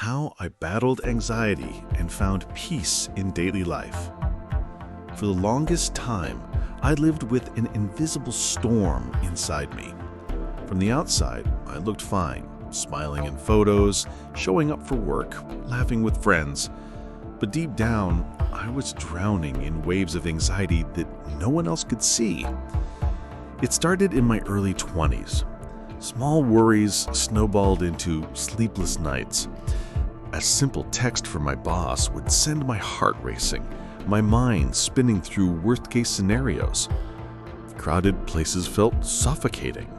how I battled anxiety and found peace in daily life. For the longest time, I lived with an invisible storm inside me. From the outside, I looked fine, smiling in photos, showing up for work, laughing with friends. But deep down, I was drowning in waves of anxiety that no one else could see. It started in my early 20s. Small worries snowballed into sleepless nights. A simple text from my boss would send my heart racing, my mind spinning through worst-case scenarios. Crowded places felt suffocating.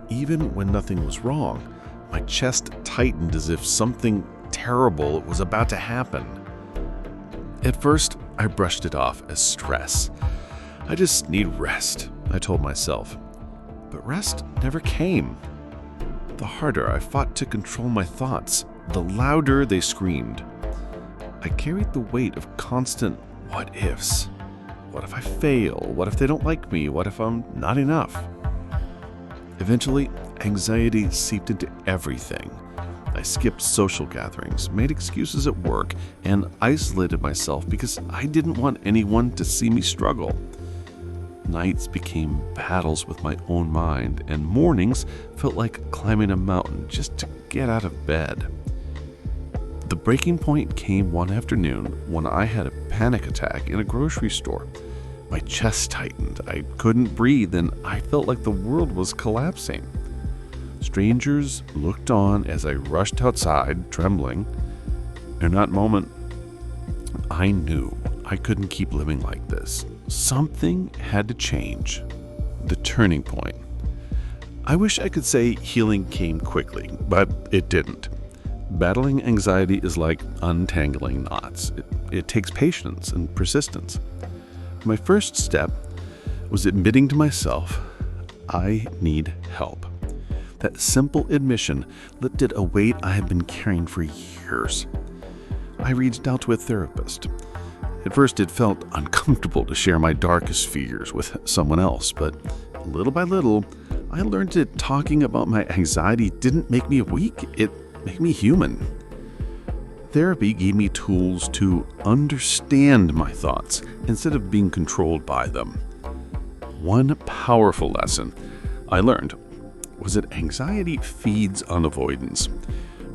Even when nothing was wrong, my chest tightened as if something terrible was about to happen. At first, I brushed it off as stress. I just need rest, I told myself. But rest never came. The harder I fought to control my thoughts, the louder they screamed. I carried the weight of constant what ifs. What if I fail? What if they don't like me? What if I'm not enough? Eventually, anxiety seeped into everything. I skipped social gatherings, made excuses at work, and isolated myself because I didn't want anyone to see me struggle. Nights became battles with my own mind, and mornings felt like climbing a mountain just to get out of bed. The breaking point came one afternoon when I had a panic attack in a grocery store. My chest tightened, I couldn't breathe, and I felt like the world was collapsing. Strangers looked on as I rushed outside, trembling. In that moment, I knew I couldn't keep living like this. Something had to change. The turning point. I wish I could say healing came quickly, but it didn't. Battling anxiety is like untangling knots. It takes patience and persistence. My first step was admitting to myself, I need help. That simple admission lifted a weight I had been carrying for years. I reached out to a therapist. At first, it felt uncomfortable to share my darkest fears with someone else, but little by little, I learned that talking about my anxiety didn't make me weak, it made me human. Therapy gave me tools to understand my thoughts instead of being controlled by them. One powerful lesson I learned was that anxiety feeds on avoidance.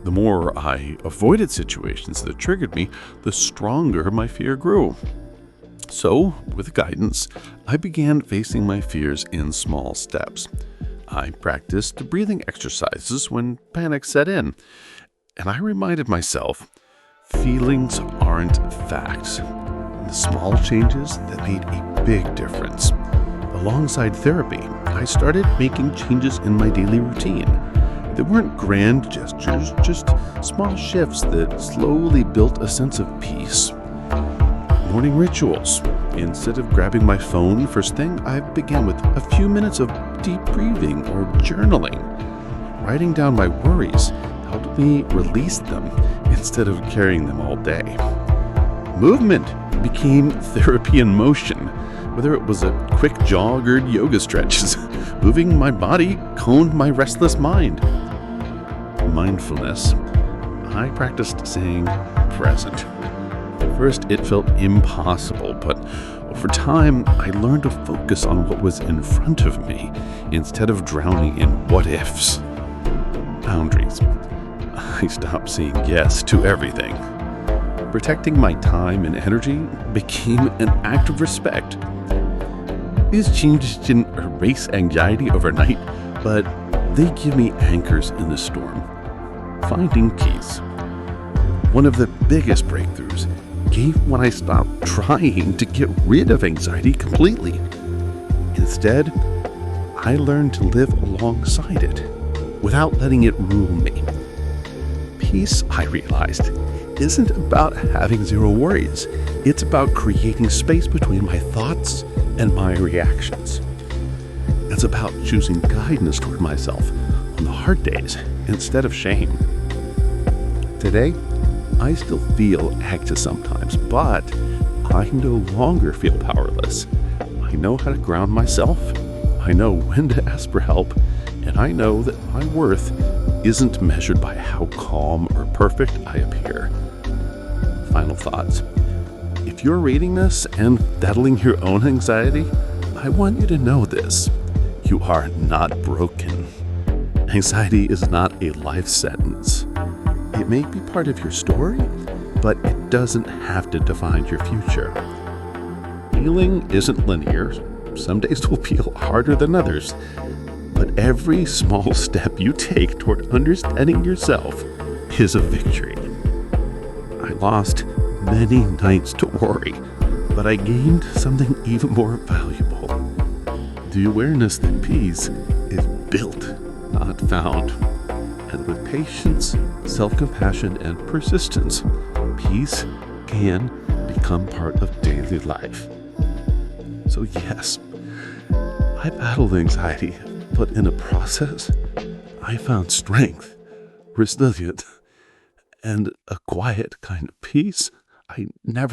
The more I avoided situations that triggered me, the stronger my fear grew. So, with guidance, I began facing my fears in small steps. I practiced breathing exercises when panic set in, and I reminded myself, feelings aren't facts. The small changes that made a big difference. Alongside therapy, I started making changes in my daily routine. They weren't grand gestures, just small shifts that slowly built a sense of peace. Morning rituals. Instead of grabbing my phone first thing, I began with a few minutes of deep breathing or journaling. Writing down my worries helped me release them instead of carrying them all day. Movement became therapy in motion. Whether it was a quick jog or yoga stretches, moving my body calmed my restless mind. Mindfulness. I practiced staying present. At first, it felt impossible, but over time, I learned to focus on what was in front of me instead of drowning in what-ifs. Boundaries. I stopped saying yes to everything. Protecting my time and energy became an act of respect. These changes didn't erase anxiety overnight, but they give me anchors in the storm. Finding peace. One of the biggest breakthroughs came when I stopped trying to get rid of anxiety completely. Instead, I learned to live alongside it without letting it rule me. Peace, I realized, isn't about having zero worries. It's about creating space between my thoughts and my reactions. It's about choosing kindness toward myself on the hard days instead of shame. Today, I still feel anxious sometimes, but I no longer feel powerless. I know how to ground myself, I know when to ask for help, and I know that my worth isn't measured by how calm or perfect I appear. Final thoughts. If you're reading this and battling your own anxiety, I want you to know this. You are not broken. Anxiety is not a life sentence. It may be part of your story, but it doesn't have to define your future. Healing isn't linear. Some days will feel harder than others, but every small step you take toward understanding yourself is a victory. I lost many nights to worry, but I gained something even more valuable. The awareness that peace is built, not found. And with patience, self-compassion, and persistence, peace can become part of daily life. So yes, I battled anxiety, but in the process, I found strength, resilience, and a quiet kind of peace I never